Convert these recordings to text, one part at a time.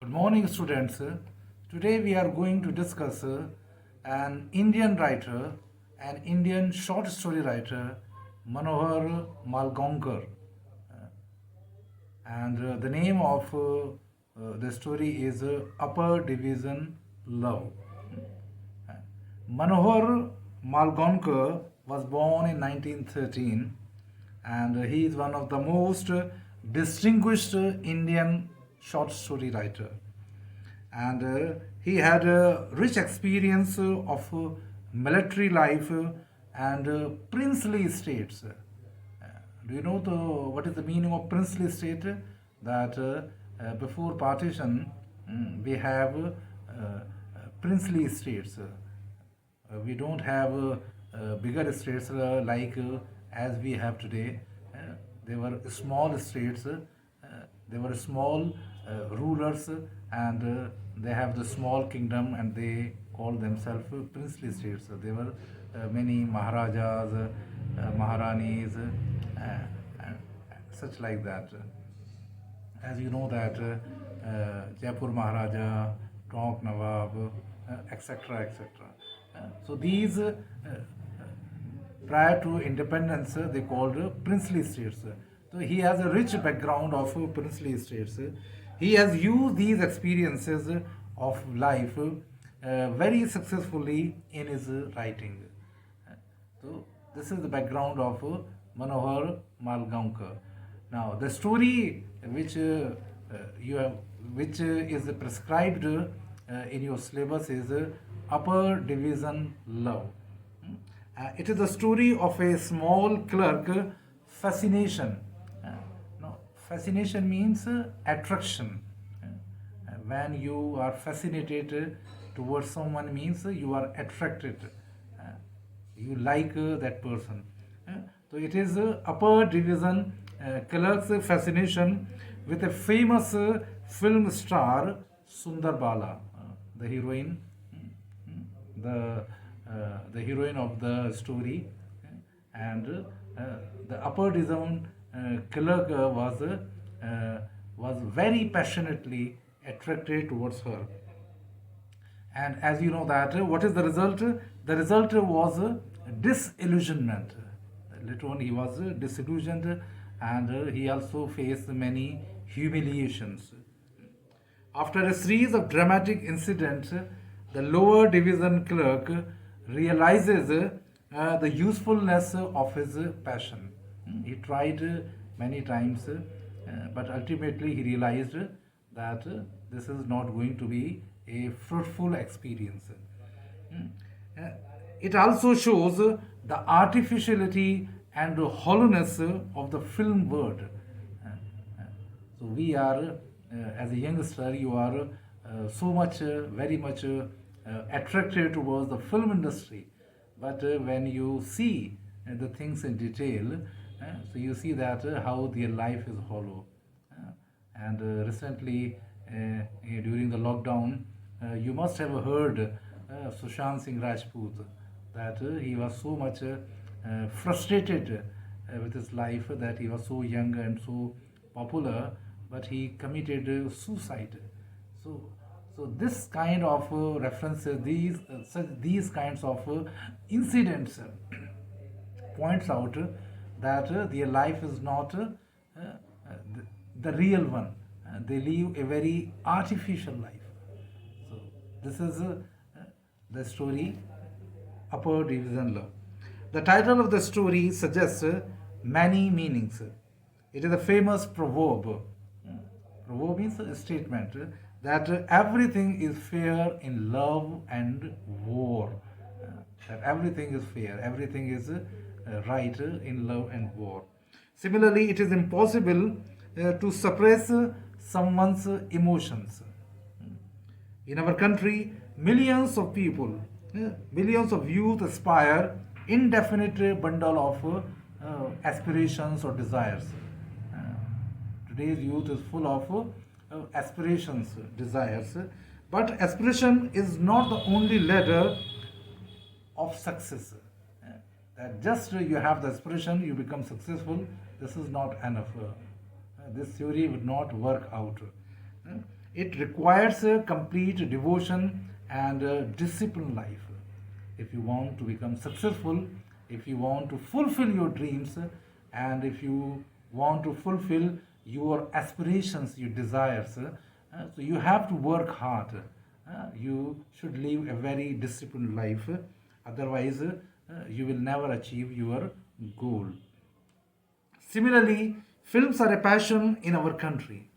Good morning, students. Today we are going to discuss an Indian writer, an Indian short story writer, Manohar Malgaonkar. And the name of the story is Upper Division Love. Manohar Malgaonkar was born in 1913 and he is one of the most distinguished Indian short story writer. And he had a rich experience of military life and princely estates. Do you know what is the meaning of princely estate? That before partition, we have princely estates. We don't have bigger estates as we have today. They were small estates. They were small rulers, and they have the small kingdom, and they call themselves princely states. There were many maharajas, maharanis, and such like that. As you know that Jaipur Maharaja, Tonk Nawab, etc., etc. So these prior to independence, they called princely states. So he has a rich background of princely states. He has used these experiences of life very successfully in his writing. So this is the background of Manohar Malgaonkar. Now the story which you have, which is prescribed in your syllabus is Upper Division Love. It is the story of a small clerk fascination. No, fascination means attraction. When you are fascinated towards someone means you are attracted. You like that person. So it is upper division clerk's fascination with a famous film star Sundar Bala, the heroine, the heroine of the story, and the upper division clerk was very passionately attracted towards her. And as you know that, what is the result? The result was disillusionment. Later on, he was disillusioned, and he also faced many humiliations. After a series of dramatic incidents, the lower division clerk realizes the usefulness of his passion. He tried many times, but ultimately he realized that this is not going to be a fruitful experience. It also shows the artificiality and hollowness of the film world. So we are, as a youngster, you are so much, very much attracted towards the film industry. But when you see the things in detail, so you see that how their life is hollow. And recently, during the lockdown, you must have heard Sushant Singh Rajput that he was so much frustrated with his life that he was so young and so popular, but he committed suicide. So, so this kind of references, these kinds of incidents points out that their life is not the real one. They live a very artificial life. So this is the story Upper Division Love. The title of the story suggests many meanings. It is a famous proverb. Proverb means a statement that everything is fair in love and war. That everything is fair, everything is right in love and war. Similarly, it is impossible to suppress someone's emotions. In our country, millions of people, millions of youth aspire indefinite bundle of aspirations or desires. Uh, Today's youth is full of aspirations, desires, but aspiration is not the only ladder of success. That just you have the aspiration, you become successful. This is not enough. This theory would not work out. It requires a complete devotion and a disciplined life. If you want to become successful, if you want to fulfill your dreams, and if you want to fulfill your aspirations, your desires, so you have to work hard. You should live a very disciplined life. Otherwise, you will never achieve your goal. Similarly, films are a passion in our country.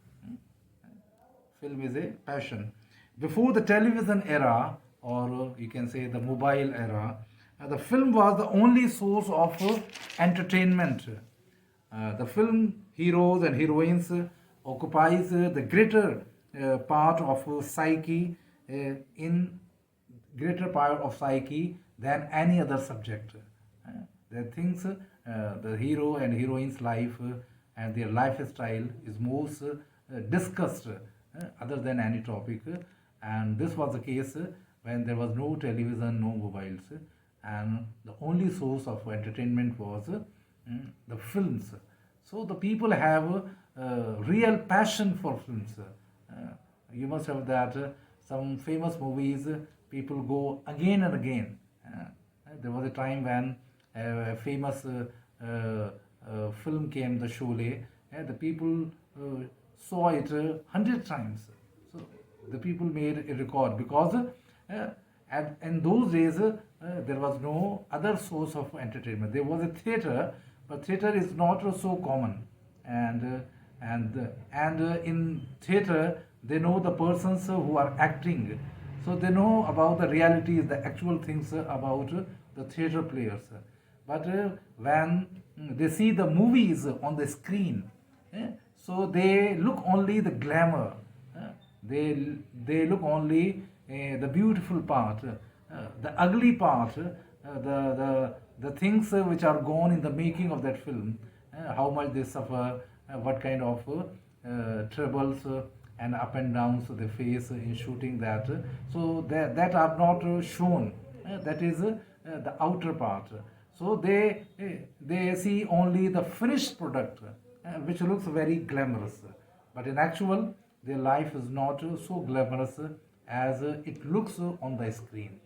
Film is a passion. Before the television era, or you can say the mobile era, the film was the only source of entertainment. The film heroes and heroines occupies the greater part of psyche in greater part of psyche than any other subject. The things, the hero and heroine's life and their lifestyle is most discussed other than any topic. And this was the case when there was no television, no mobiles, and the only source of entertainment was the films. So the people have real passion for films. You must have that some famous movies people go again and again. There was a time when a famous film came, The Sholay. The people saw it 100 times. So the people made a record because in those days there was no other source of entertainment. There was a theater, but theater is not so common, and in theater they know the persons who are acting, so they know about the realities, the actual things about the theater players. But when they see the movies on the screen, so they look only the glamour, they look only the beautiful part, the ugly part, the things which are gone in the making of that film, how much they suffer, what kind of troubles and up and downs they face in shooting that. So that are not shown. That is the outer part. So they see only the finished product, which looks very glamorous. But in actual, their life is not so glamorous as it looks on the screen.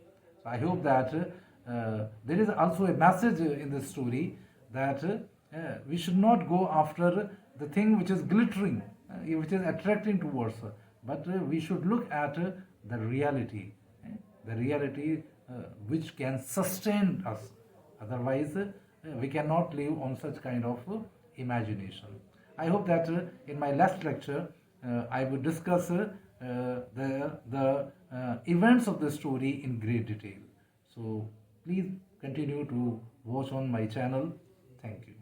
So I hope that there is also a message in this story that we should not go after the thing which is glittering, which is attracting towards us, but we should look at the reality, the reality which can sustain us. Otherwise, we cannot live on such kind of imagination. I hope that in my last lecture, I will discuss the events of the story in great detail. So please continue to watch on my channel. Thank you.